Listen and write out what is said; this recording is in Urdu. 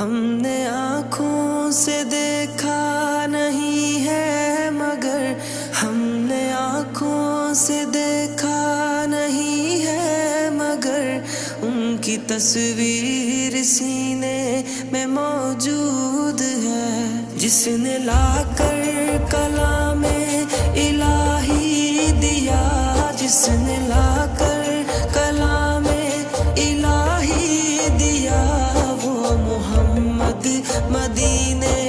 ہم نے آنکھوں سے دیکھا نہیں ہے مگر ہم نے آنکھوں سے دیکھا نہیں ہے مگر ان کی تصویر سینے میں موجود ہے، جس نے لا کر کلام الہی دیا، جس نے لا کر کلام الہی دیا، وہ محمد مدینے